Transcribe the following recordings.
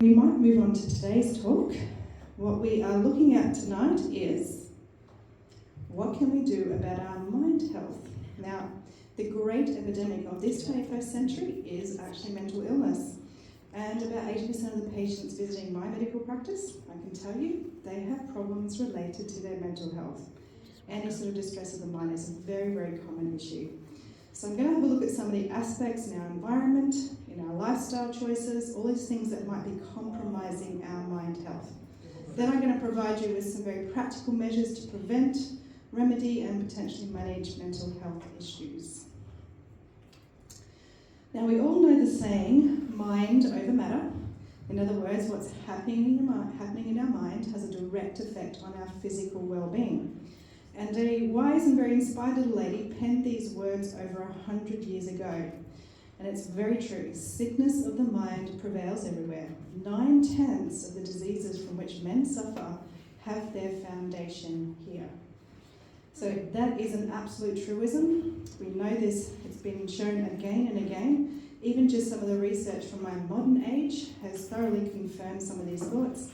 We might move on to today's talk. What we are looking at tonight is what can we do about our mind health? Now, the great epidemic of this 21st century is actually mental illness. And about 80% of the patients visiting my medical practice, I can tell you, they have problems related to their mental health. Any sort of distress of the mind is a very, very common issue. So I'm going to have a look at some of the aspects in our environment, in our lifestyle choices, all these things that might be compromising our mind health. Then I'm going to provide you with some very practical measures to prevent, remedy and potentially manage mental health issues. Now we all know the saying, mind over matter. In other words, what's happening in our mind has a direct effect on our physical well-being. And a wise and very inspired little lady penned these words over 100 years ago. And it's very true. Sickness of the mind prevails everywhere. 9/10 of the diseases from which men suffer have their foundation here. So that is an absolute truism. We know this, it's been shown again and again. Even just some of the research from my modern age has thoroughly confirmed some of these thoughts.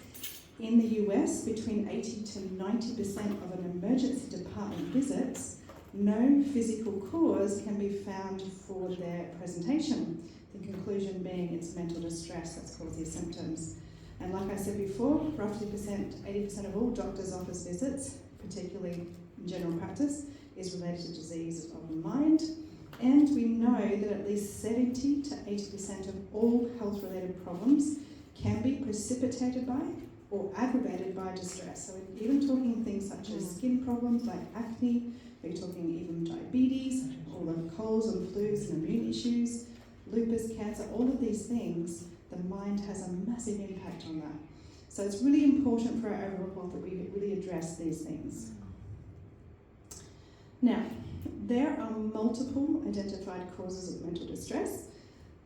In the US, between 80 to 90% of an emergency department visits, no physical cause can be found for their presentation. The conclusion being it's mental distress that's caused these symptoms. And like I said before, roughly 80% of all doctors' office visits, particularly in general practice, is related to disease of the mind. And we know that at least 70 to 80% of all health-related problems can be precipitated by or aggravated by distress. So we're even talking things such as skin problems like acne, we're talking even diabetes, all the colds and flus and immune issues, lupus, cancer, all of these things, the mind has a massive impact on that. So it's really important for our overall health that we really address these things. Now, there are multiple identified causes of mental distress,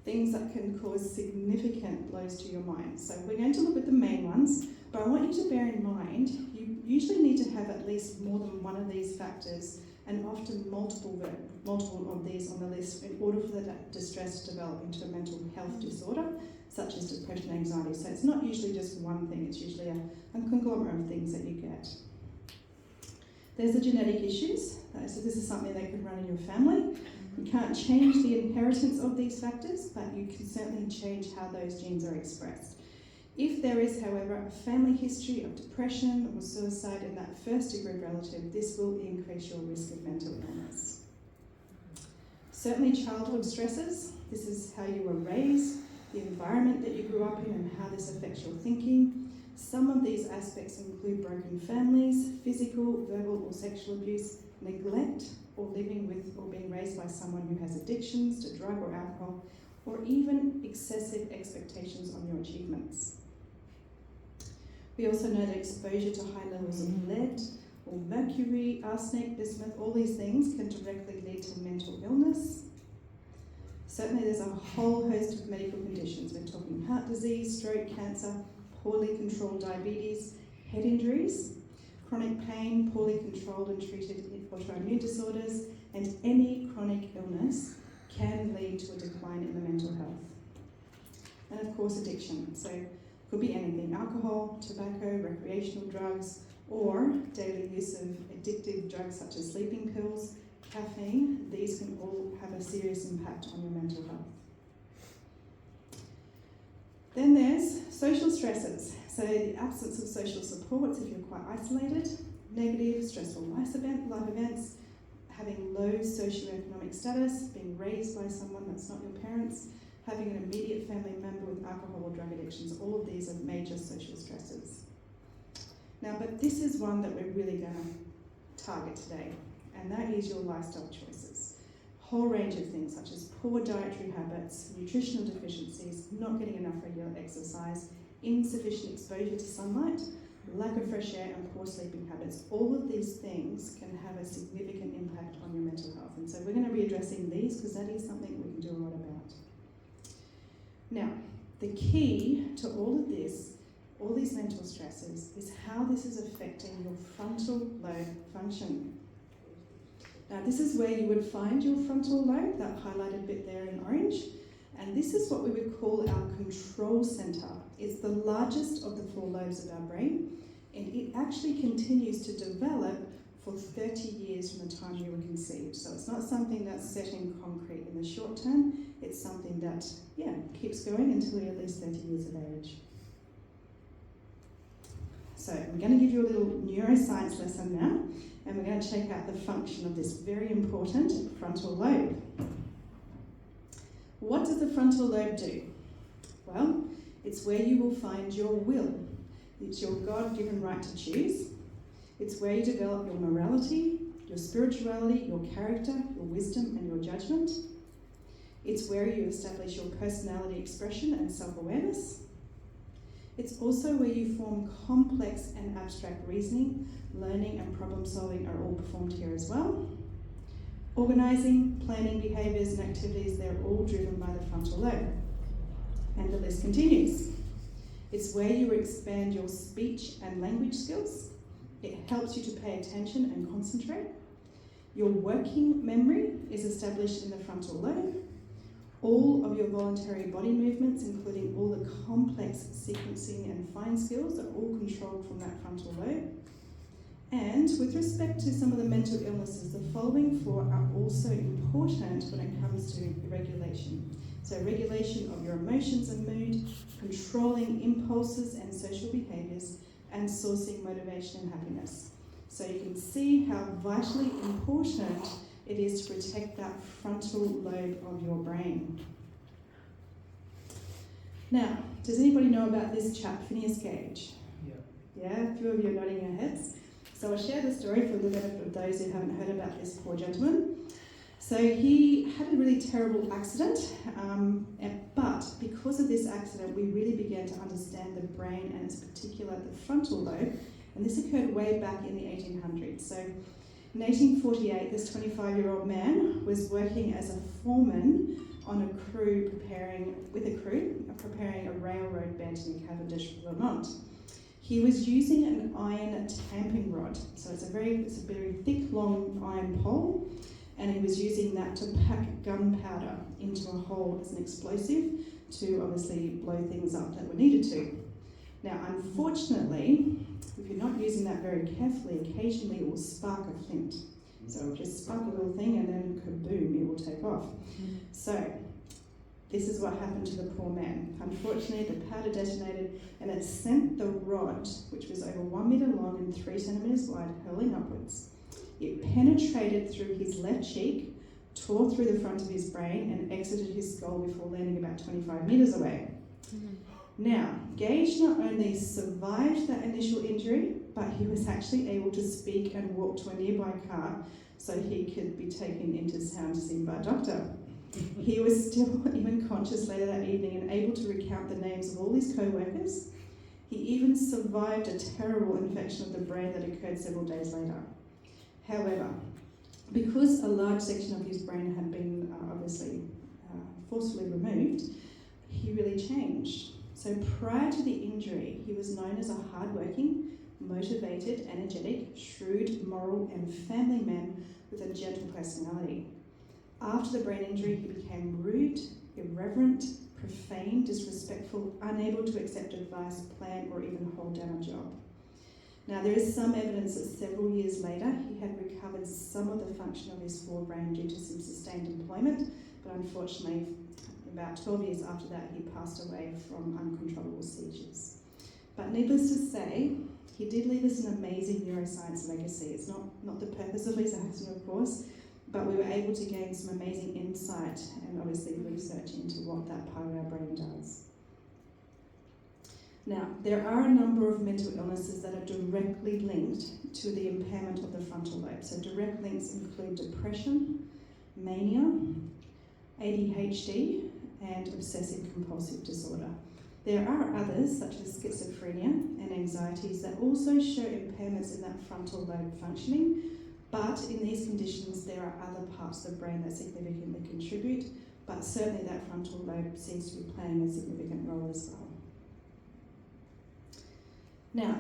things that can cause significant blows to your mind. So we're going to look at the main ones, but I want you to bear in mind, you usually need to have at least more than one of these factors and often multiple of these on the list in order for the distress to develop into a mental health disorder, such as depression and anxiety. So it's not usually just one thing, it's usually a conglomerate of things that you get. There's the genetic issues. So this is something that could run in your family. You can't change the inheritance of these factors, but you can certainly change how those genes are expressed. If there is, however, a family history of depression or suicide in that first-degree relative, this will increase your risk of mental illness. Certainly childhood stresses. This is how you were raised, the environment that you grew up in and how this affects your thinking. Some of these aspects include broken families, physical, verbal or sexual abuse, neglect, or living with or being raised by someone who has addictions to drug or alcohol, or even excessive expectations on your achievements. We also know that exposure to high levels of lead or mercury, arsenic, bismuth, all these things can directly lead to mental illness. Certainly there's a whole host of medical conditions. We're talking heart disease, stroke, cancer, poorly controlled diabetes, head injuries, chronic pain, poorly controlled and treated autoimmune disorders, and any chronic illness can lead to a decline in the mental health. And of course addiction. So it could be anything, alcohol, tobacco, recreational drugs, or daily use of addictive drugs such as sleeping pills, caffeine. These can all have a serious impact on your mental health. Then there's social stresses. So the absence of social supports if you're quite isolated, negative, stressful life events, having low socioeconomic status, being raised by someone that's not your parents, having an immediate family member with alcohol or drug addictions, all of these are major social stresses. Now, but this is one that we're really going to target today, and that is your lifestyle choices. Whole range of things such as poor dietary habits, nutritional deficiencies, not getting enough regular exercise, insufficient exposure to sunlight, lack of fresh air and poor sleeping habits. All of these things can have a significant impact on your mental health. And so we're going to be addressing these because that is something we can do a lot about. Now, the key to all of this, all these mental stresses, is how this is affecting your frontal lobe function. Now, this is where you would find your frontal lobe, that highlighted bit there in orange. And this is what we would call our control center. It's the largest of the 4 lobes of our brain, and it actually continues to develop for 30 years from the time you were conceived. So it's not something that's set in concrete in the short term, it's something that, keeps going until you're at least 30 years of age. So I'm going to give you a little neuroscience lesson now, and we're going to check out the function of this very important frontal lobe. What does the frontal lobe do? Well, it's where you will find your will. It's your God-given right to choose. It's where you develop your morality, your spirituality, your character, your wisdom, and your judgment. It's where you establish your personality expression and self-awareness. It's also where you form complex and abstract reasoning, learning, and problem solving are all performed here as well. Organising, planning behaviours and activities, they're all driven by the frontal lobe. And the list continues. It's where you expand your speech and language skills. It helps you to pay attention and concentrate. Your working memory is established in the frontal lobe. All of your voluntary body movements, including all the complex sequencing and fine skills, are all controlled from that frontal lobe. And with respect to some of the mental illnesses, the following 4 are also important when it comes to regulation. So regulation of your emotions and mood, controlling impulses and social behaviours, and sourcing motivation and happiness. So you can see how vitally important it is to protect that frontal lobe of your brain. Now, does anybody know about this chap, Phineas Gage? Yeah, a few of you are nodding your heads. So I'll share the story for the benefit of those who haven't heard about this poor gentleman. So he had a really terrible accident, but because of this accident, we really began to understand the brain and its particular, the frontal lobe, and this occurred way back in the 1800s. So in 1848, this 25-year-old man was working as a foreman on a crew preparing a railroad bed in Cavendish, Vermont. He was using an iron tamping rod, so it's a very thick, long iron pole, and he was using that to pack gunpowder into a hole as an explosive to obviously blow things up that were needed to. Now, unfortunately, if you're not using that very carefully, occasionally it will spark a flint. So it'll just spark a little thing and then kaboom, it will take off. So this is what happened to the poor man. Unfortunately, the powder detonated and it sent the rod, which was over 1 metre long and 3 centimetres wide, hurling upwards. It penetrated through his left cheek, tore through the front of his brain and exited his skull before landing about 25 metres away. Now, Gage not only survived that initial injury, but he was actually able to speak and walk to a nearby car so he could be taken into sound sleep by a doctor. He was still even conscious later that evening and able to recount the names of all his co-workers. He even survived a terrible infection of the brain that occurred several days later. However, because a large section of his brain had been obviously forcefully removed, he really changed. So prior to the injury, he was known as a hardworking, motivated, energetic, shrewd, moral and family man with a gentle personality. After the brain injury, he became rude, irreverent, profane, disrespectful, unable to accept advice, plan or even hold down a job. Now, there is some evidence that several years later he had recovered some of the function of his forebrain due to some sustained employment, but unfortunately, about 12 years after that, he passed away from uncontrollable seizures. But needless to say, he did leave us an amazing neuroscience legacy. It's not the purpose of his accident, of course, but we were able to gain some amazing insight and obviously research into what that part of our brain does. Now, there are a number of mental illnesses that are directly linked to the impairment of the frontal lobe. So direct links include depression, mania, ADHD, and obsessive compulsive disorder. There are others, such as schizophrenia and anxieties, that also show impairments in that frontal lobe functioning, but in these conditions there are other parts of the brain that significantly contribute, but certainly that frontal lobe seems to be playing a significant role as well. Now,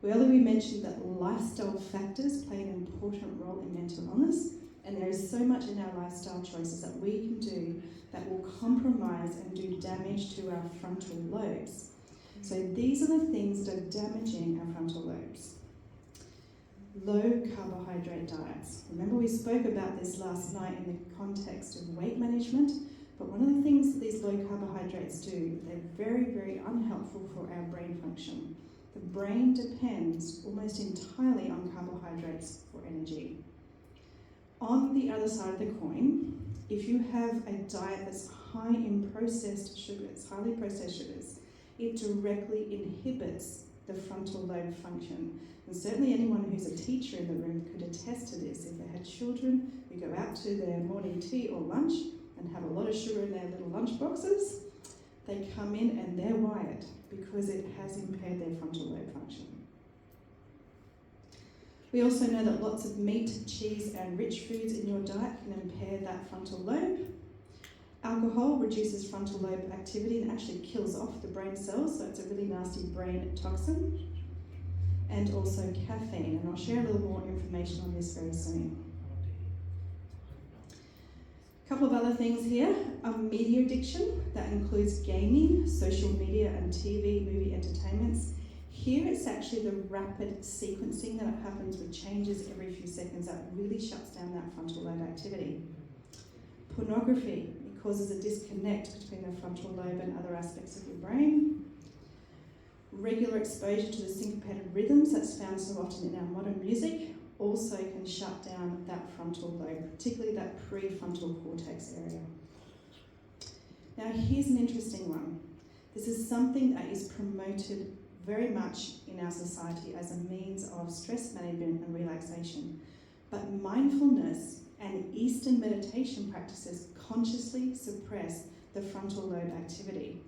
earlier we mentioned that lifestyle factors play an important role in mental illness, and there is so much in our lifestyle choices that we can do that will compromise and do damage to our frontal lobes. So these are the things that are damaging our frontal lobes. Low carbohydrate diets. Remember we spoke about this last night in the context of weight management, but one of the things that these low carbohydrates do, they're very, very unhelpful for our brain function. The brain depends almost entirely on carbohydrates for energy. On the other side of the coin, if you have a diet that's high in processed sugars, highly processed sugars, it directly inhibits the frontal lobe function. And certainly anyone who's a teacher in the room could attest to this. If they had children who go out to their morning tea or lunch and have a lot of sugar in their little lunch boxes, they come in and they're wired because it has impaired their frontal lobe function. We also know that lots of meat, cheese and rich foods in your diet can impair that frontal lobe. Alcohol reduces frontal lobe activity and actually kills off the brain cells, so it's a really nasty brain toxin. And also caffeine, and I'll share a little more information on this very soon. A couple of other things here. Media addiction, that includes gaming, social media and TV, movie entertainments. Here it's actually the rapid sequencing that happens with changes every few seconds that really shuts down that frontal lobe activity. Pornography, it causes a disconnect between the frontal lobe and other aspects of your brain. Regular exposure to the syncopated rhythms that's found so often in our modern music also can shut down that frontal lobe, particularly that prefrontal cortex area. Now here's an interesting one. This is something that is promoted very much in our society as a means of stress management and relaxation. But mindfulness and Eastern meditation practices consciously suppress the frontal lobe activity.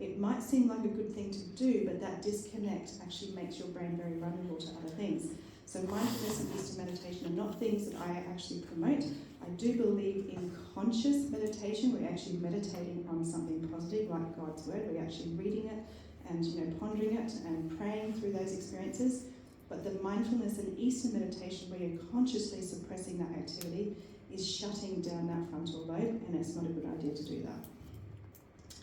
It might seem like a good thing to do, but that disconnect actually makes your brain very vulnerable to other things. So mindfulness and Eastern meditation are not things that I actually promote. I do believe in conscious meditation. We're actually meditating on something positive like God's word. We're actually reading it and pondering it and praying through those experiences. But the mindfulness and Eastern meditation where you're consciously suppressing that activity is shutting down that frontal lobe, and it's not a good idea to do that.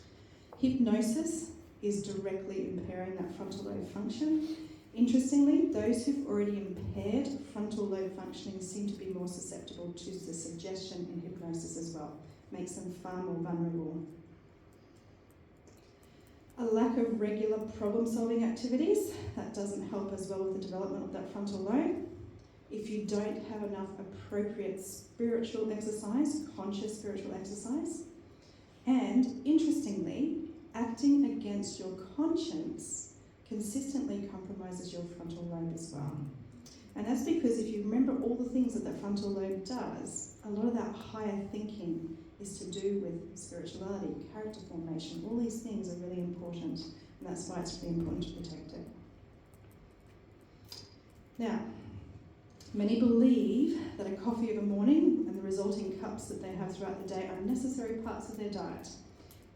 Hypnosis is directly impairing that frontal lobe function. Interestingly, those who've already impaired frontal lobe functioning seem to be more susceptible to the suggestion in hypnosis as well. Makes them far more vulnerable. A lack of regular problem-solving activities, that doesn't help as well with the development of that frontal lobe. If you don't have enough appropriate spiritual exercise, conscious spiritual exercise, and interestingly, acting against your conscience consistently compromises your frontal lobe as well. And that's because if you remember all the things that the frontal lobe does, a lot of that higher thinking is to do with spirituality, character formation. All these things are really important, and that's why it's really important to protect it. Now, many believe that a coffee of a morning and the resulting cups that they have throughout the day are necessary parts of their diet.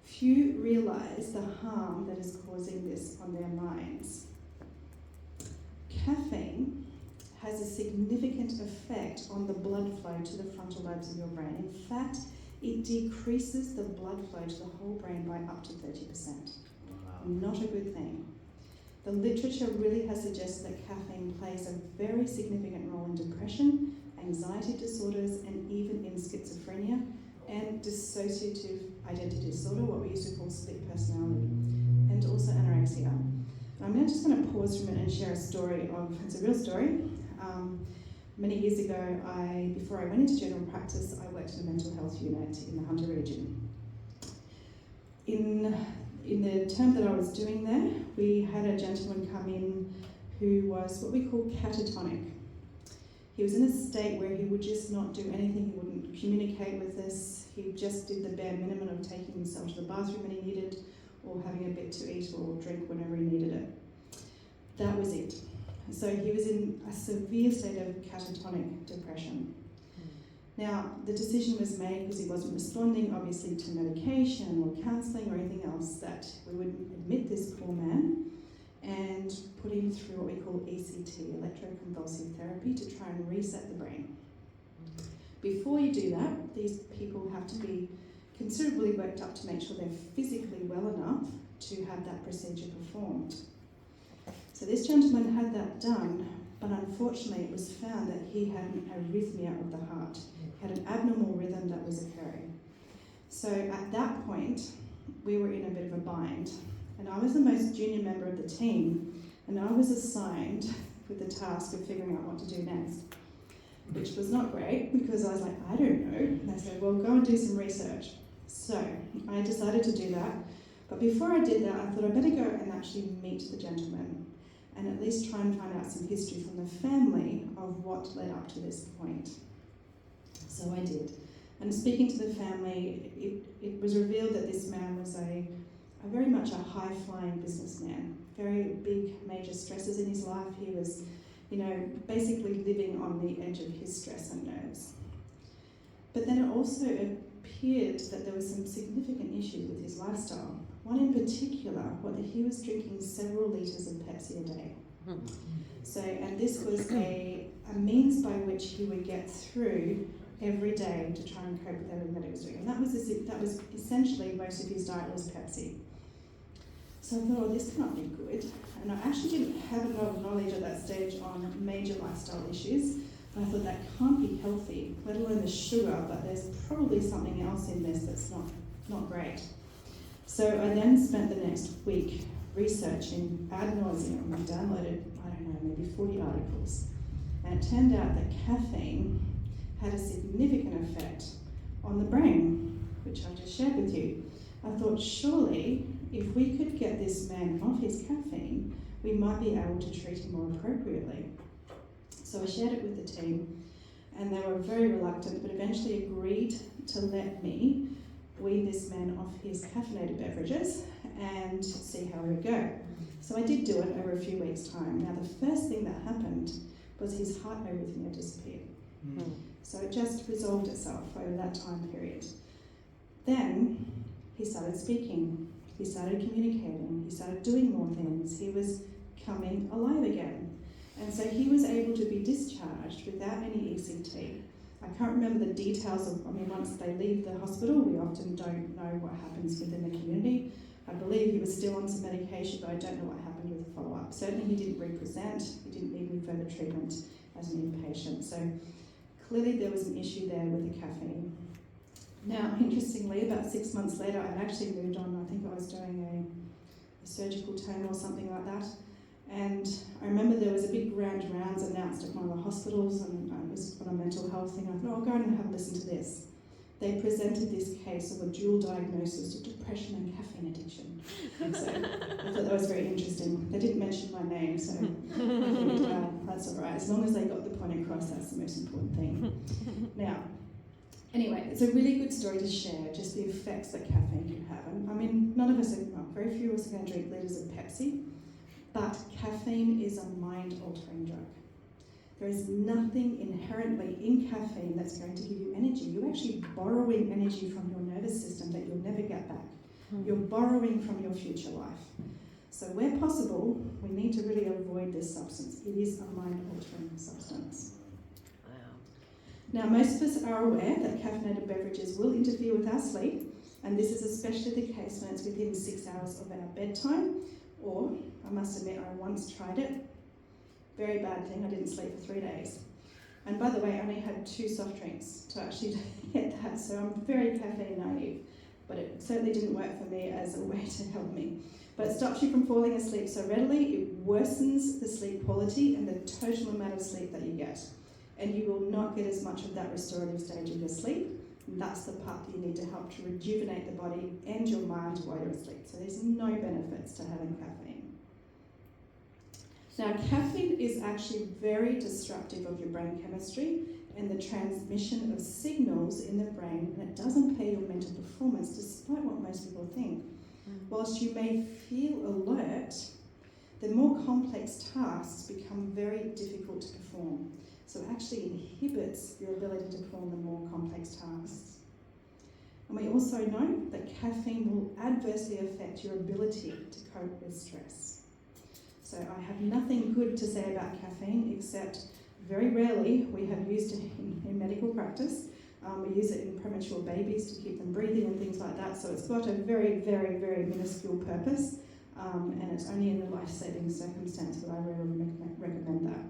Few realise the harm that is causing this on their minds. Caffeine has a significant effect on the blood flow to the frontal lobes of your brain. In fact, it decreases the blood flow to the whole brain by up to 30%. Wow. Not a good thing. The literature really has suggested that caffeine plays a very significant role in depression, anxiety disorders, and even in schizophrenia and dissociative identity disorder, what we used to call split personality, and also anorexia. And I'm just going to pause for a minute and share a story it's a real story. Many years ago, before I went into general practice, I worked in a mental health unit in the Hunter region. In the term that I was doing there, we had a gentleman come in who was what we call catatonic. He was in a state where he would just not do anything. He wouldn't communicate with us. He just did the bare minimum of taking himself to the bathroom when he needed, or having a bit to eat or drink whenever he needed it. That was it. So he was in a severe state of catatonic depression. Now, the decision was made because he wasn't responding, obviously, to medication or counselling or anything else, that we would admit this poor man and put him through what we call ECT, electroconvulsive therapy, to try and reset the brain. Before you do that, these people have to be considerably worked up to make sure they're physically well enough to have that procedure performed. So this gentleman had that done, but unfortunately it was found that he had an arrhythmia of the heart. He had an abnormal rhythm that was occurring. So at that point, we were in a bit of a bind, and I was the most junior member of the team, and I was assigned with the task of figuring out what to do next, which was not great because I was like, I don't know. And they said, well, go and do some research. So I decided to do that, but before I did that, I thought I'd better go and actually meet the gentleman and at least try and find out some history from the family of what led up to this point. So I did. And speaking to the family, it was revealed that this man was a very much a high-flying businessman. Very big, major stresses in his life. He was, basically living on the edge of his stress and nerves. But then it also appeared that there were some significant issues with his lifestyle. One in particular, that he was drinking several litres of Pepsi a day. So, and this was a means by which he would get through every day to try and cope with everything that he was doing. And that was essentially most of his diet was Pepsi. So I thought, oh, this can't be good. And I actually didn't have a lot of knowledge at that stage on major lifestyle issues. But I thought that can't be healthy, let alone the sugar, but there's probably something else in this that's not great. So I then spent the next week researching ad nauseum. I downloaded, maybe 40 articles. And it turned out that caffeine had a significant effect on the brain, which I just shared with you. I thought, surely, if we could get this man off his caffeine, we might be able to treat him more appropriately. So I shared it with the team, and they were very reluctant, but eventually agreed to let me wean this man off his caffeinated beverages and see how it would go. So I did do it over a few weeks' time. Now, the first thing that happened was his heart arrhythmia disappeared. So it just resolved itself over that time period. Then he started speaking, he started communicating, he started doing more things, he was coming alive again. And so he was able to be discharged without any ECT. I can't remember the details of, once they leave the hospital, we often don't know what happens within the community. I believe he was still on some medication, but I don't know what happened with the follow-up. Certainly he didn't represent, he didn't need any further treatment as an inpatient. So clearly there was an issue there with the caffeine. Now, interestingly, about 6 months later, I'd actually moved on. I think I was doing a surgical turn or something like that. And I remember there was a big grand rounds announced at one of the hospitals, and it was on a mental health thing. I thought, I'll go and have a listen to this. They presented this case of a dual diagnosis of depression and caffeine addiction. And so I thought that was very interesting. They didn't mention my name, so I figured, well, that's all right. As long as they got the point across, that's the most important thing. Now, anyway, it's a really good story to share, just the effects that caffeine can have. And none of us very few of us are going to drink litres of Pepsi, but caffeine is a mind-altering drug. There is nothing inherently in caffeine that's going to give you energy. You're actually borrowing energy from your nervous system that you'll never get back. You're borrowing from your future life. So where possible, we need to really avoid this substance. It is a mind-altering substance. Now, most of us are aware that caffeinated beverages will interfere with our sleep, and this is especially the case when it's within 6 hours of our bedtime, or, I must admit, I once tried it. Very bad thing, I didn't sleep for 3 days. And by the way, I only had 2 soft drinks to actually get that, so I'm very caffeine naive. But it certainly didn't work for me as a way to help me. But it stops you from falling asleep so readily, it worsens the sleep quality and the total amount of sleep that you get. And you will not get as much of that restorative stage of your sleep. And that's the part that you need to help to rejuvenate the body and your mind while you're asleep. So there's no benefits to having caffeine. Now, caffeine is actually very disruptive of your brain chemistry and the transmission of signals in the brain, and it does impair your mental performance despite what most people think. Whilst you may feel alert, the more complex tasks become very difficult to perform. So it actually inhibits your ability to perform the more complex tasks. And we also know that caffeine will adversely affect your ability to cope with stress. So I have nothing good to say about caffeine, except very rarely we have used it in medical practice. We use it in premature babies to keep them breathing and things like that. So it's got a very, very, very minuscule purpose, and it's only in a life-saving circumstance that I really recommend that.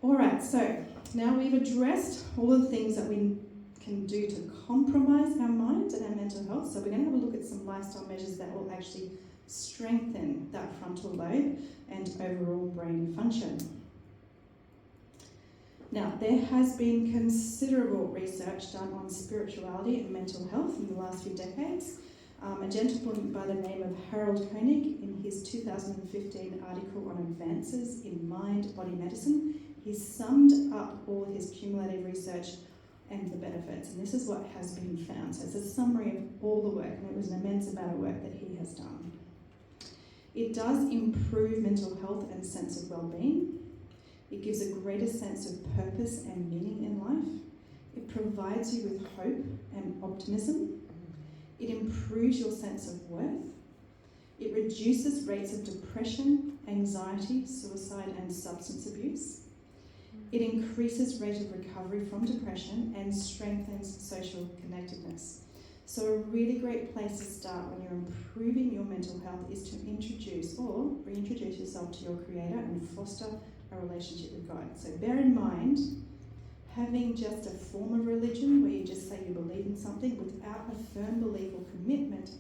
Alright, so now we've addressed all of the things that we can do to compromise our mind and our mental health. So we're going to have a look at some lifestyle measures that will actually strengthen that frontal lobe and overall brain function. Now, there has been considerable research done on spirituality and mental health in the last few decades. A gentleman by the name of Harold Koenig, in his 2015 article on advances in mind-body medicine, he summed up all of his cumulative research and the benefits, and this is what has been found. So it's a summary of all the work, and it was an immense amount of work that he has done. It does improve mental health and sense of well-being. It gives a greater sense of purpose and meaning in life. It provides you with hope and optimism. It improves your sense of worth. It reduces rates of depression, anxiety, suicide, and substance abuse. It increases rate of recovery from depression and strengthens social connectedness. So a really great place to start when you're improving your mental health is to introduce or reintroduce yourself to your Creator and foster a relationship with God. So bear in mind, having just a form of religion where you just say you believe in something without a firm belief or commitment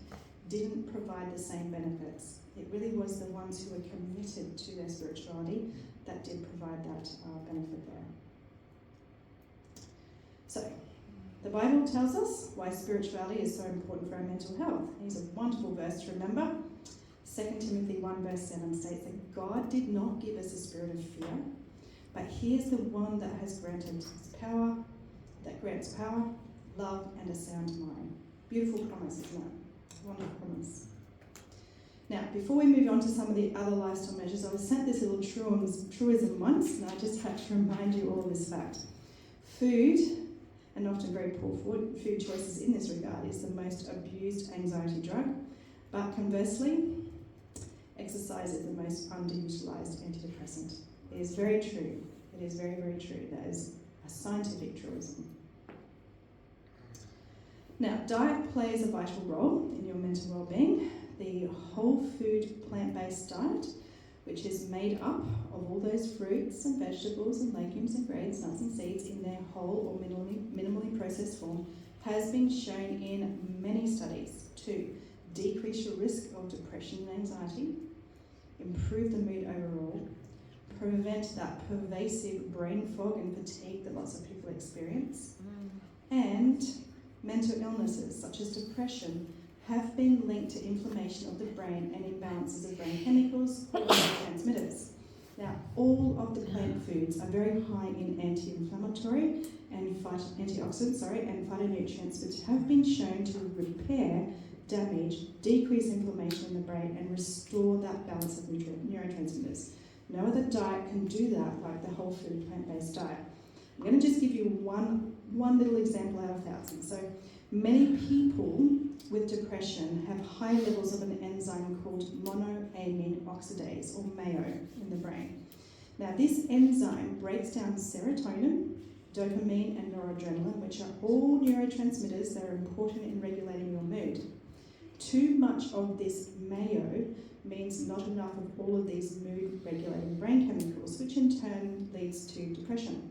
didn't provide the same benefits. It really was the ones who were committed to their spirituality that did provide that benefit there. So, the Bible tells us why spirituality is so important for our mental health. Here's a wonderful verse to remember. 2 Timothy 1 verse 7 states that God did not give us a spirit of fear, but He is the one that has granted His power, that grants power, love, and a sound mind. Beautiful promise, isn't it? Wonderful promise. Now, before we move on to some of the other lifestyle measures, I was sent this little truism once, and I just had to remind you all of this fact. Food, and often very poor food choices in this regard, is the most abused anxiety drug, but conversely, exercise is the most underutilized antidepressant. It is very true. It is very, very true. That is a scientific truism. Now, diet plays a vital role in your mental well-being. The whole food plant-based diet, which is made up of all those fruits and vegetables and legumes and grains, nuts and seeds in their whole or minimally processed form, has been shown in many studies to decrease your risk of depression and anxiety, improve the mood overall, prevent that pervasive brain fog and fatigue that lots of people experience, and mental illnesses such as depression have been linked to inflammation of the brain and imbalances of brain chemicals or neurotransmitters. Now, all of the plant foods are very high in anti-inflammatory and antioxidants, and phytonutrients, which have been shown to repair damage, decrease inflammation in the brain, and restore that balance of neurotransmitters. No other diet can do that like the whole food plant-based diet. I'm going to just give you one little example out of thousands. So many people with depression have high levels of an enzyme called monoamine oxidase, or MAO, in the brain. Now, this enzyme breaks down serotonin, dopamine, and noradrenaline, which are all neurotransmitters that are important in regulating your mood. Too much of this MAO means not enough of all of these mood-regulating brain chemicals, which in turn leads to depression.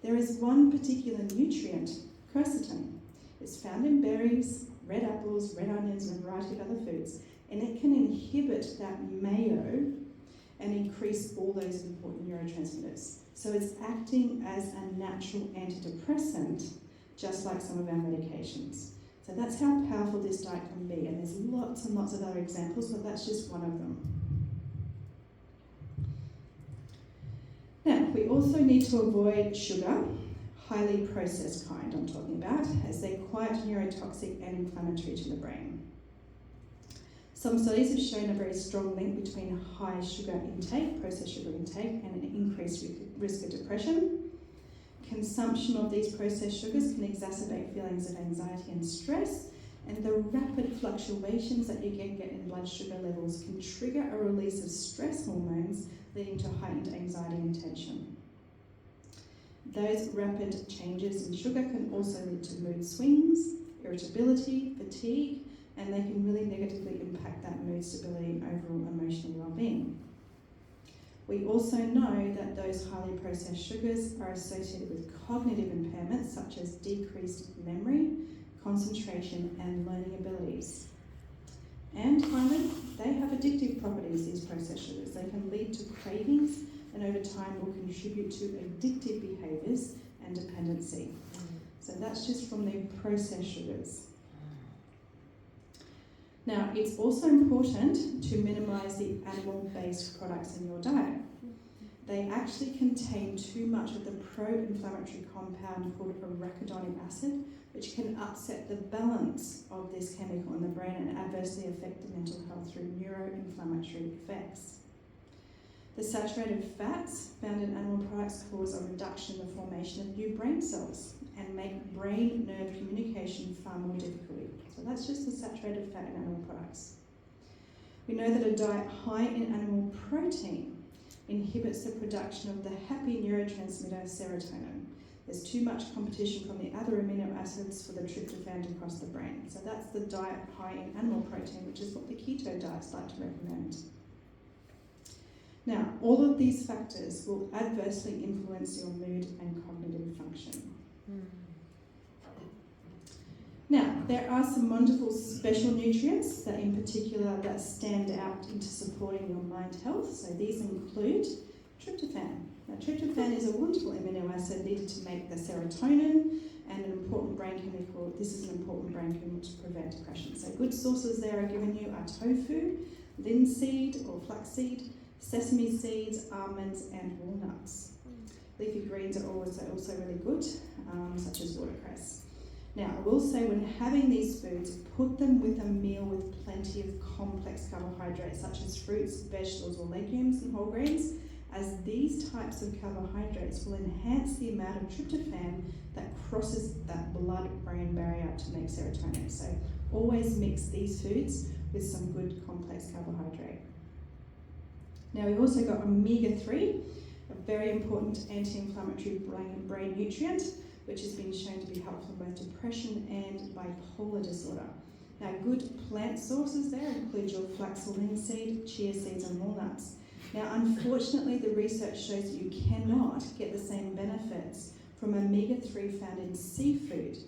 There is one particular nutrient, quercetin. It's found in berries, red apples, red onions, and a variety of other foods, and it can inhibit that MAO and increase all those important neurotransmitters. So it's acting as a natural antidepressant, just like some of our medications. So that's how powerful this diet can be, and there's lots and lots of other examples, but that's just one of them. Now, we also need to avoid sugar, highly processed kind I'm talking about, as they're quite neurotoxic and inflammatory to the brain. Some studies have shown a very strong link between high sugar intake, processed sugar intake, and an increased risk of depression. Consumption of these processed sugars can exacerbate feelings of anxiety and stress, and the rapid fluctuations that you get in blood sugar levels can trigger a release of stress hormones, leading to heightened anxiety and tension. Those rapid changes in sugar can also lead to mood swings, irritability, fatigue, and they can really negatively impact that mood stability and overall emotional well-being. We also know that those highly processed sugars are associated with cognitive impairments such as decreased memory, concentration, and learning abilities. And finally, they have addictive properties, these processed sugars. They can lead to cravings and over time will contribute to addictive behaviours and dependency. So that's just from the processed sugars. Now, it's also important to minimise the animal-based products in your diet. They actually contain too much of the pro-inflammatory compound called arachidonic acid, which can upset the balance of this chemical in the brain and adversely affect the mental health through neuroinflammatory effects. The saturated fats found in animal products cause a reduction in the formation of new brain cells and make brain-nerve communication far more difficult. So that's just the saturated fat in animal products. We know that a diet high in animal protein inhibits the production of the happy neurotransmitter serotonin. There's too much competition from the other amino acids for the tryptophan to cross the brain. So that's the diet high in animal protein, which is what the keto diets like to recommend. Now, all of these factors will adversely influence your mood and cognitive function. Now, there are some wonderful special nutrients that in particular that stand out into supporting your mind health. So these include tryptophan. Now, tryptophan is a wonderful amino acid needed to make the serotonin and an important brain chemical. This is an important brain chemical to prevent depression. So good sources there are given you are tofu, linseed or flaxseed, sesame seeds, almonds and walnuts. Leafy greens are also really good, such as watercress. Now, I will say when having these foods, put them with a meal with plenty of complex carbohydrates such as fruits, vegetables or legumes and whole grains, as these types of carbohydrates will enhance the amount of tryptophan that crosses that blood-brain barrier to make serotonin. So always mix these foods with some good complex carbohydrate. Now we've also got omega-3, a very important anti-inflammatory brain nutrient, which has been shown to be helpful in both depression and bipolar disorder. Now, good plant sources there include your flax or linseed, chia seeds and walnuts. Now, unfortunately, the research shows that you cannot get the same benefits from omega-3 found in seafood.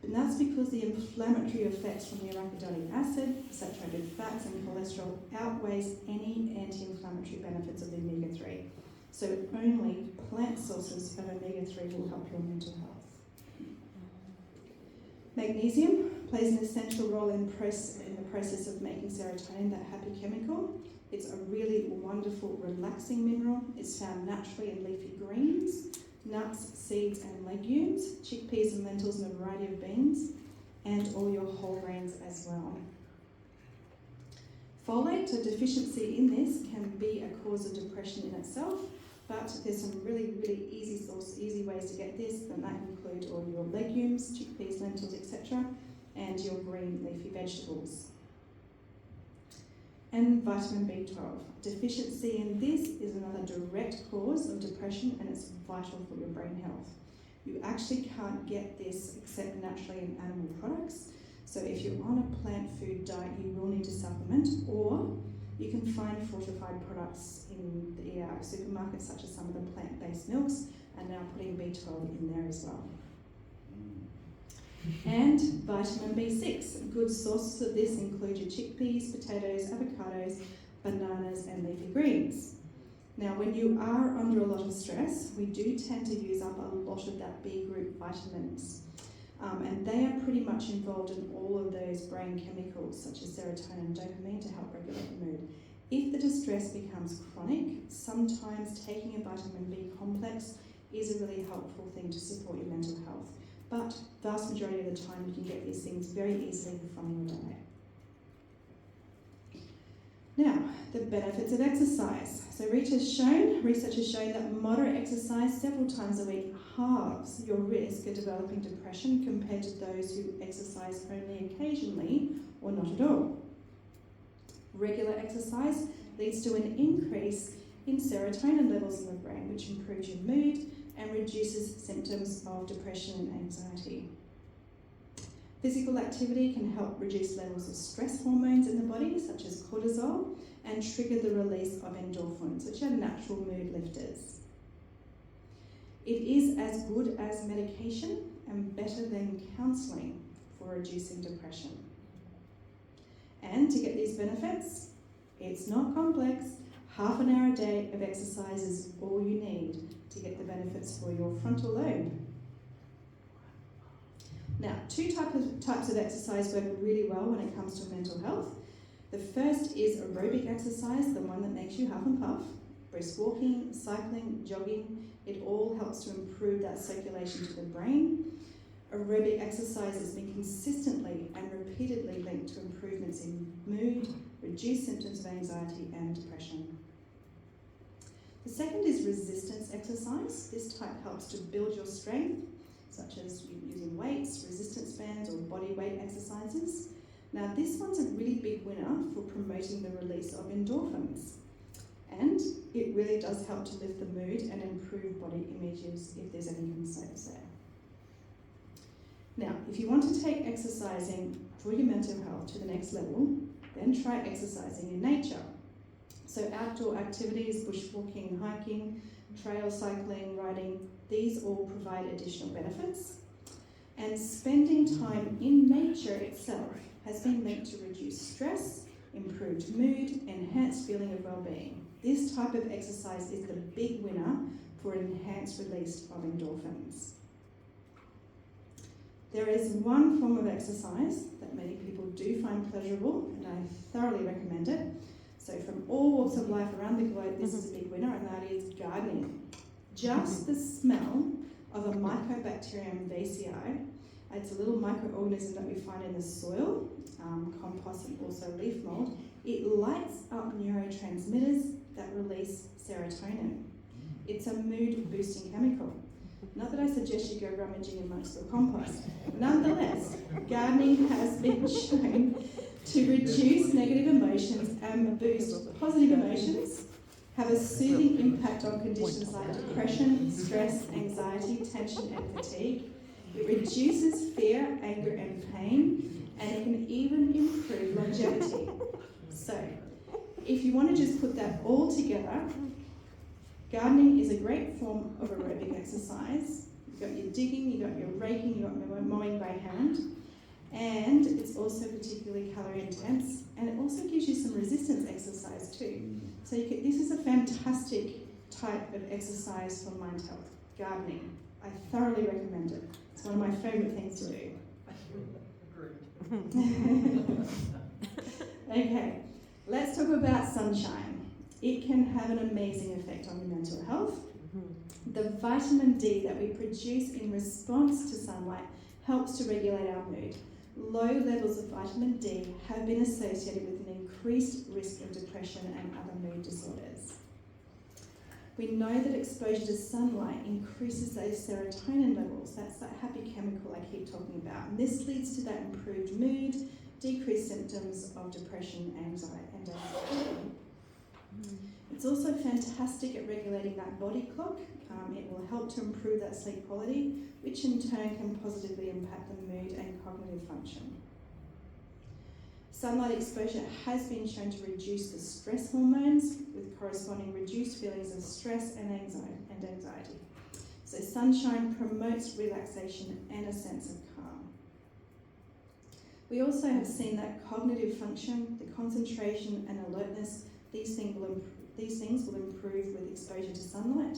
And that's because the inflammatory effects from the arachidonic acid, saturated fats and cholesterol outweighs any anti-inflammatory benefits of the omega-3. So only plant sources of omega-3 will help your mental health. Magnesium plays an essential role in the process of making serotonin, that happy chemical. It's a really wonderful relaxing mineral. It's found naturally in leafy greens, nuts, seeds and legumes, chickpeas and lentils and a variety of beans, and all your whole grains as well. Folate, a deficiency in this, can be a cause of depression in itself, but there's some really easy ways to get this, and that include all your legumes, chickpeas, lentils, etc., and your green leafy vegetables. And vitamin B12. Deficiency in this is another direct cause of depression, and it's vital for your brain health. You actually can't get this except naturally in animal products, so if you're on a plant food diet, you will need to supplement, or you can find fortified products in the supermarkets, such as some of the plant-based milks, and now putting B12 in there as well. And vitamin B6. Good sources of this include your chickpeas, potatoes, avocados, bananas, and leafy greens. Now, when you are under a lot of stress, we do tend to use up a lot of that B group vitamins. And they are pretty much involved in all of those brain chemicals, such as serotonin and dopamine, to help regulate the mood. If the distress becomes chronic, sometimes taking a vitamin B complex is a really helpful thing to support your mental health. But vast majority of the time you can get these things very easily from your diet. Now, the benefits of exercise. So research has shown that moderate exercise several times a week halves your risk of developing depression compared to those who exercise only occasionally or not at all. Regular exercise leads to an increase in serotonin levels in the brain, which improves your mood and reduces symptoms of depression and anxiety. Physical activity can help reduce levels of stress hormones in the body, such as cortisol, and trigger the release of endorphins, which are natural mood lifters. It is as good as medication and better than counselling for reducing depression. And to get these benefits, it's not complex. Half an hour a day of exercise is all you need to get the benefits for your frontal lobe. Now, two types of exercise work really well when it comes to mental health. The first is aerobic exercise, the one that makes you huff and puff. Brisk walking, cycling, jogging, it all helps to improve that circulation to the brain. Aerobic exercise has been consistently and repeatedly linked to improvements in mood, reduced symptoms of anxiety and depression. The second is resistance exercise. This type helps to build your strength, such as using weights, resistance bands, or body weight exercises. Now, this one's a really big winner for promoting the release of endorphins. And it really does help to lift the mood and improve body images if there's any concerns there. Now, if you want to take exercising for your mental health to the next level, then try exercising in nature. So outdoor activities, bushwalking, hiking, trail cycling, riding, these all provide additional benefits. And spending time in nature itself has been linked to reduced stress, improved mood, enhanced feeling of well-being. This type of exercise is the big winner for an enhanced release of endorphins. There is one form of exercise that many people do find pleasurable, and I thoroughly recommend it. So from all walks of life around the globe, this is a big winner, and that is gardening. Just the smell of a Mycobacterium vacei, it's a little microorganism that we find in the soil, compost and also leaf mold. It lights up neurotransmitters that release serotonin. It's a mood-boosting chemical. Not that I suggest you go rummaging amongst the compost. Nonetheless, gardening has been shown to reduce negative emotions and boost positive emotions, have a soothing impact on conditions like depression, stress, anxiety, tension, and fatigue. It reduces fear, anger, and pain, and it can even improve longevity. So, if you want to just put that all together, gardening is a great form of aerobic exercise. You've got your digging, you've got your raking, you've got your mowing by hand, and it's also particularly calorie intense, and it also gives you some resistance exercise too. So this is a fantastic type of exercise for mind health, gardening. I thoroughly recommend it. It's one of my favourite things to do. Okay, let's talk about sunshine. It can have an amazing effect on your mental health. The vitamin D that we produce in response to sunlight helps to regulate our mood. Low levels of vitamin D have been associated with an increased risk of depression and other mood disorders. We know that exposure to sunlight increases those serotonin levels. That's that happy chemical I keep talking about. And this leads to that improved mood, decreased symptoms of depression, anxiety, and anxiety. It's also fantastic at regulating that body clock. It will help to improve that sleep quality, which in turn can positively impact the mood and cognitive function. Sunlight exposure has been shown to reduce the stress hormones with corresponding reduced feelings of stress and anxiety. So sunshine promotes relaxation and a sense of calm. We also have seen that cognitive function, the concentration and alertness, these things will improve with exposure to sunlight.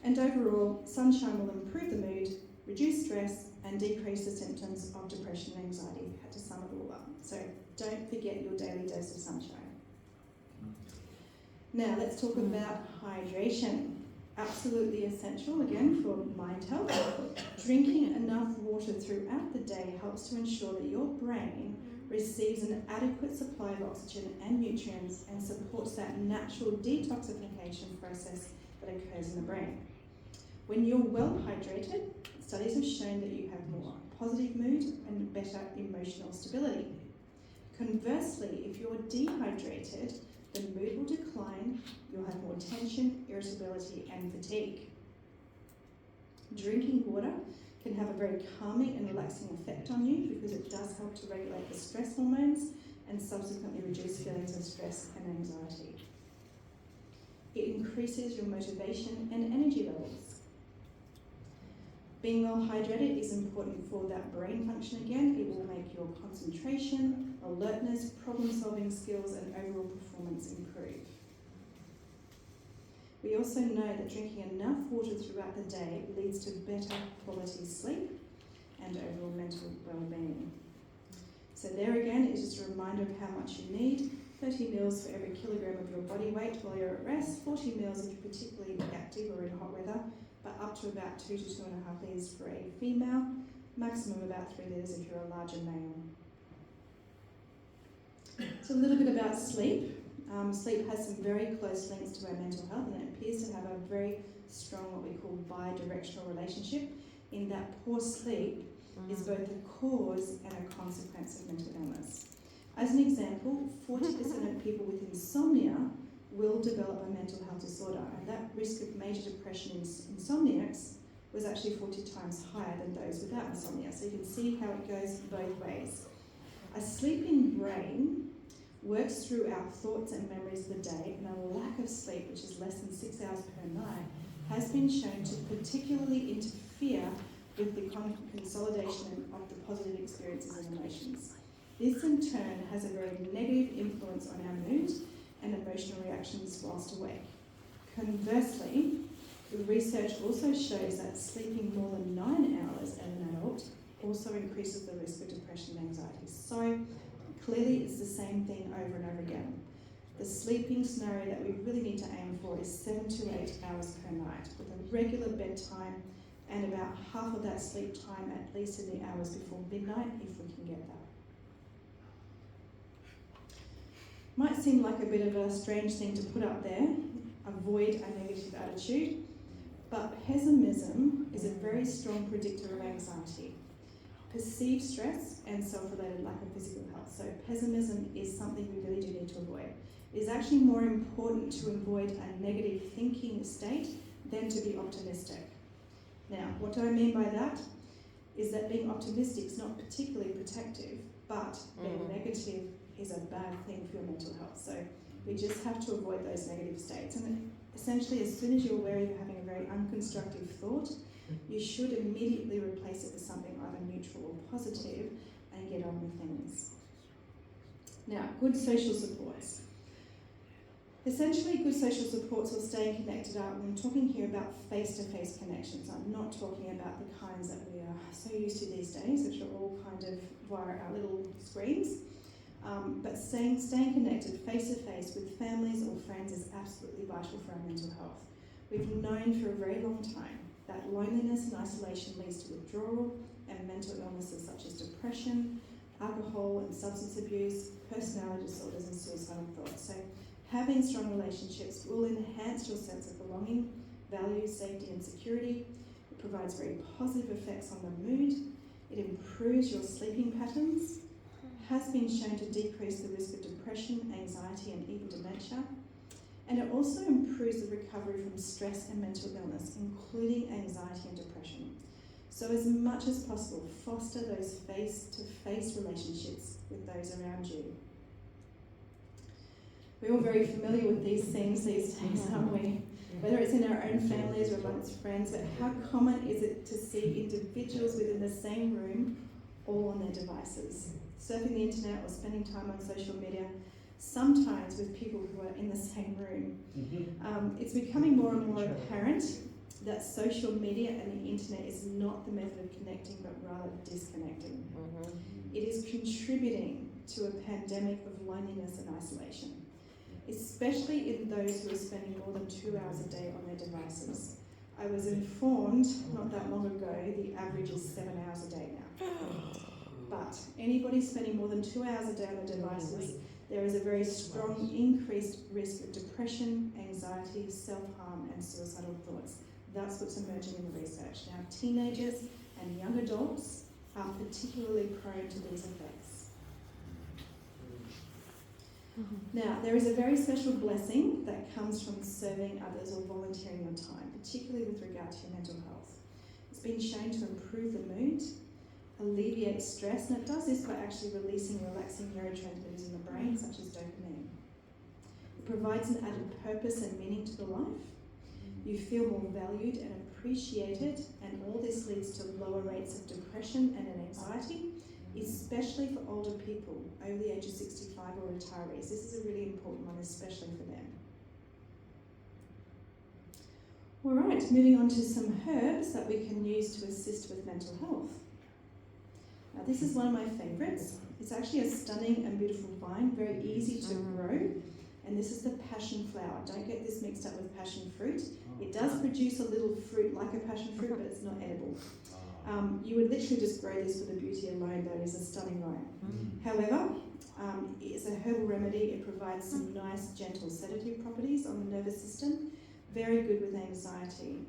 And overall, sunshine will improve the mood, reduce stress, and decrease the symptoms of depression and anxiety if you had to sum it all up. So don't forget your daily dose of sunshine. Now let's talk about hydration. Absolutely essential, again, for mind health. Drinking enough water throughout the day helps to ensure that your brain receives an adequate supply of oxygen and nutrients and supports that natural detoxification process that occurs in the brain. When you're well hydrated, studies have shown that you have more positive mood and better emotional stability. Conversely, if you're dehydrated, the mood will decline, you'll have more tension, irritability, and fatigue. Drinking water can have a very calming and relaxing effect on you because it does help to regulate the stress hormones and subsequently reduce feelings of stress and anxiety. It increases your motivation and energy levels. Being well hydrated is important for that brain function again. It will make your concentration, alertness, problem-solving skills and overall performance improve. We also know that drinking enough water throughout the day leads to better quality sleep and overall mental well-being. So there again is just a reminder of how much you need. 30 mils for every kilogram of your body weight while you're at rest, 40 mils if you're particularly active or in hot weather, but up to about 2 to 2.5 litres for a female, maximum about 3 litres if you're a larger male. So a little bit about sleep. Sleep has some very close links to our mental health, and it appears to have a very strong, what we call bi-directional relationship, in that poor sleep is both a cause and a consequence of mental illness. As an example, 40% of people with insomnia will develop a mental health disorder, and that risk of major depression in insomniacs was actually 40 times higher than those without insomnia. So you can see how it goes both ways. A sleeping brain works through our thoughts and memories of the day, and a lack of sleep, which is less than 6 hours per night, has been shown to particularly interfere with the consolidation of the positive experiences and emotions. This in turn has a very negative influence on our mood and emotional reactions whilst awake. Conversely, the research also shows that sleeping more than 9 hours as an adult also increases the risk of depression and anxiety. So clearly it's the same thing over and over again. The sleeping scenario that we really need to aim for is 7 to 8 hours per night with a regular bedtime and about half of that sleep time at least in the hours before midnight if we can get that. Might seem like a bit of a strange thing to put up there, avoid a negative attitude, but pessimism is a very strong predictor of anxiety. Perceived stress and self-related lack of physical health. So pessimism is something we really do need to avoid. It is actually more important to avoid a negative thinking state than to be optimistic. Now, what do I mean by that? Is that being optimistic is not particularly protective, but being negative is a bad thing for your mental health. So we just have to avoid those negative states. And essentially, as soon as you're aware you're having a very unconstructive thought, you should immediately replace it with something either neutral or positive and get on with things. Now, good social supports. Essentially, good social supports or staying connected are, I'm talking here about face-to-face connections. I'm not talking about the kinds that we are so used to these days, which are all kind of via our little screens. But staying connected face-to-face with families or friends is absolutely vital for our mental health. We've known for a very long time that loneliness and isolation leads to withdrawal and mental illnesses such as depression, alcohol and substance abuse, personality disorders and suicidal thoughts. So having strong relationships will enhance your sense of belonging, value, safety and security. It provides very positive effects on the mood. It improves your sleeping patterns, has been shown to decrease the risk of depression, anxiety and even dementia. And it also improves the recovery from stress and mental illness, including anxiety and depression. So as much as possible, foster those face-to-face relationships with those around you. We're all very familiar with these things these days, aren't we? Whether it's in our own families or amongst friends, but how common is it to see individuals within the same room all on their devices, surfing the internet or spending time on social media, sometimes with people who are in the same room. It's becoming more and more apparent that social media and the internet is not the method of connecting, but rather disconnecting. It is contributing to a pandemic of loneliness and isolation, especially in those who are spending more than 2 hours a day on their devices. I was informed not that long ago the average is 7 hours a day now. But anybody spending more than 2 hours a day on their devices, there is a very strong increased risk of depression, anxiety, self-harm and suicidal thoughts. That's what's emerging in the research. Now, teenagers and young adults are particularly prone to these effects. Now, there is a very special blessing that comes from serving others or volunteering your time, particularly with regard to your mental health. been shown to improve the mood, alleviate stress, and it does this by actually releasing relaxing neurotransmitters in the brain, such as dopamine. It provides an added purpose and meaning to the life. You feel more valued and appreciated, and all this leads to lower rates of depression and anxiety, especially for older people over the age of 65 or retirees. This is a really important one, especially for them. All right, moving on to some herbs that we can use to assist with mental health. Now, this is one of my favourites. It's actually a stunning and beautiful vine, very easy to grow, and this is the passion flower. Don't get this mixed up with passion fruit. It does produce a little fruit like a passion fruit, but it's not edible. You would literally just grow this for the beauty alone, but it is a stunning vine. However, it's a herbal remedy. It provides some nice, gentle sedative properties on the nervous system, very good with anxiety.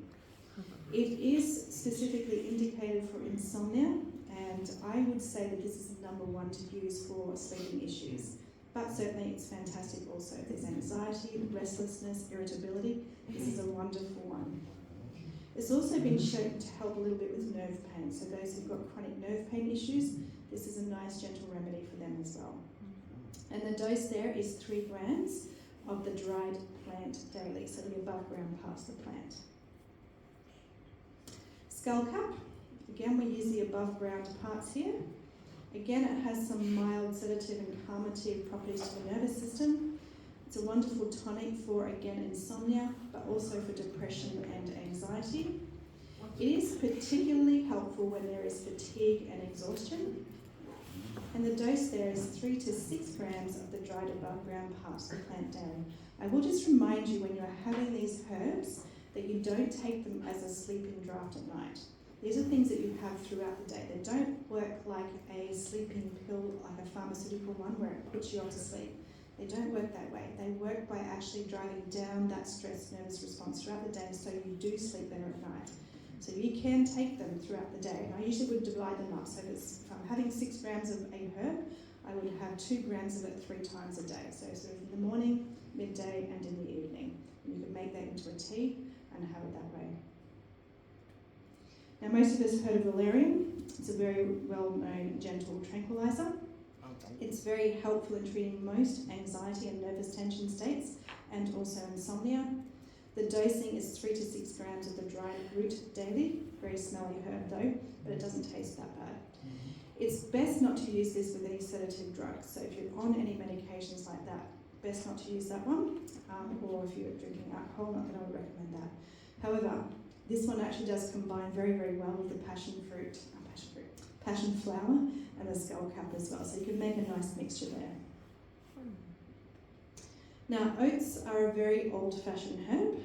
It is specifically indicated for insomnia, and I would say that this is number one to use for sleeping issues. But certainly it's fantastic also if there's anxiety, restlessness, irritability. This is a wonderful one. It's also been shown to help a little bit with nerve pain. So those who've got chronic nerve pain issues, this is a nice gentle remedy for them as well. And the dose there is 3 grams of the dried plant daily, so the above ground parts of the plant. Skull cap, again we use the above ground parts here. Again, it has some mild sedative and calmative properties to the nervous system. It's a wonderful tonic for, again, insomnia, but also for depression and anxiety. It is particularly helpful when there is fatigue and exhaustion. And the dose there is 3 to 6 grams of the dried above ground parts of the plant daily. I will just remind you when you're having these herbs that you don't take them as a sleeping draught at night. These are things that you have throughout the day. They don't work like a sleeping pill, like a pharmaceutical one where it puts you off to sleep. They don't work that way. They work by actually driving down that stress nervous response throughout the day so you do sleep better at night. So you can take them throughout the day. And I usually would divide them up. So if I'm having 6 grams of a herb, I would have 2 grams of it 3 times a day. So sort of in the morning, midday, and in the evening. And you can make that into a tea and have it that way. Now, most of us have heard of valerian. It's a very well-known gentle tranquilizer. It's very helpful in treating most anxiety and nervous tension states, and also insomnia. The dosing is 3 to 6 grams of the dried root daily. Very smelly herb though, but it doesn't taste that bad. It's best not to use this with any sedative drugs. So if you're on any medications like that, best not to use that one. Or if you're drinking alcohol, not that I would recommend that. However, this one actually does combine very, very well with the passion flower and the skull cap as well. So you can make a nice mixture there. Now, oats are a very old-fashioned herb.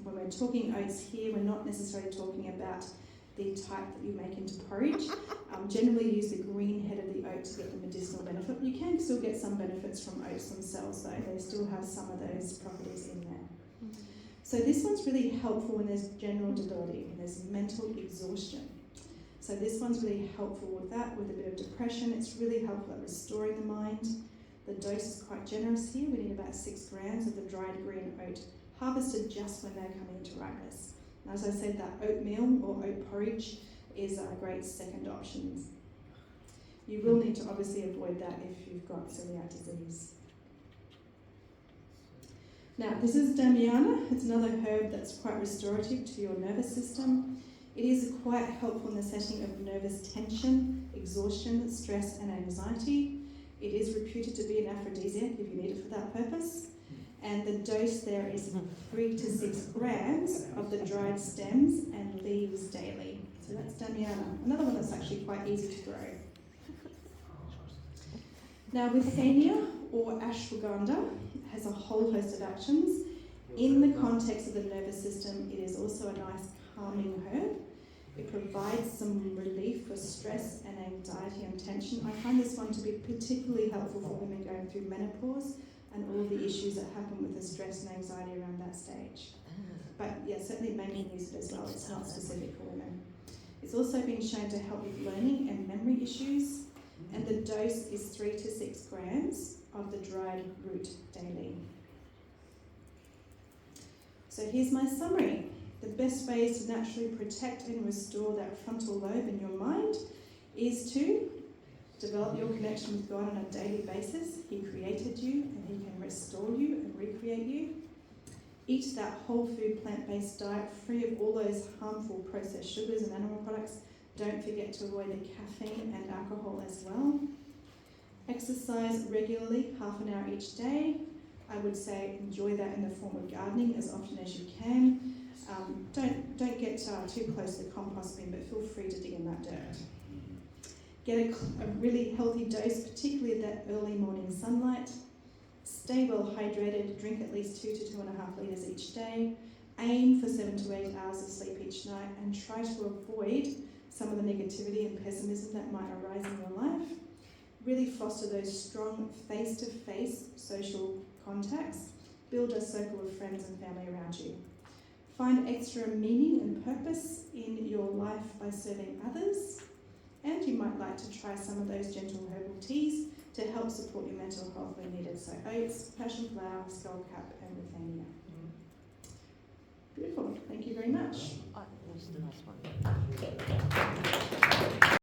When we're talking oats here, we're not necessarily talking about the type that you make into porridge. Generally use the green head of the oat to get the medicinal benefit. You can still get some benefits from oats themselves though. They still have some of those properties in there. So this one's really helpful when there's general debility, when there's mental exhaustion. So this one's really helpful with that, with a bit of depression. It's really helpful at restoring the mind. The dose is quite generous here. We need about 6 grams of the dried green oat, harvested just when they're coming into ripeness. And as I said, that oatmeal or oat porridge is a great second option. You will need to obviously avoid that if you've got celiac disease. Now, this is Damiana. It's another herb that's quite restorative to your nervous system. It is quite helpful in the setting of nervous tension, exhaustion, stress, and anxiety. It is reputed to be an aphrodisiac if you need it for that purpose. And the dose there is 3 to 6 grams of the dried stems and leaves daily. So that's Damiana. Another one that's actually quite easy to grow. Now, withania or ashwagandha has a whole host of actions. In the context of the nervous system, it is also a nice calming herb. It provides some relief for stress and anxiety and tension. I find this one to be particularly helpful for women going through menopause and all the issues that happen with the stress and anxiety around that stage. But yeah, certainly men can use it as well. It's not specific for women. It's also been shown to help with learning and memory issues, and the dose is 3 to 6 grams of the dried root daily. So here's my summary. The best ways to naturally protect and restore that frontal lobe in your mind is to develop your connection with God on a daily basis. He created you and He can restore you and recreate you. Eat that whole food plant-based diet free of all those harmful processed sugars and animal products. Don't forget to avoid the caffeine and alcohol as well. Exercise regularly, half an hour each day. I would say enjoy that in the form of gardening as often as you can. Don't get too close to the compost bin, but feel free to dig in that dirt. Get a really healthy dose, particularly of that early morning sunlight. Stay well hydrated, drink at least 2 to 2.5 litres each day. Aim for 7 to 8 hours of sleep each night and try to avoid some of the negativity and pessimism that might arise in your life. Really foster those strong face-to-face social contacts. Build a circle of friends and family around you. Find extra meaning and purpose in your life by serving others. And you might like to try some of those gentle herbal teas to help support your mental health when needed. So oats, passion flower, skullcap, and withania. Beautiful. Thank you very much. What was the last one?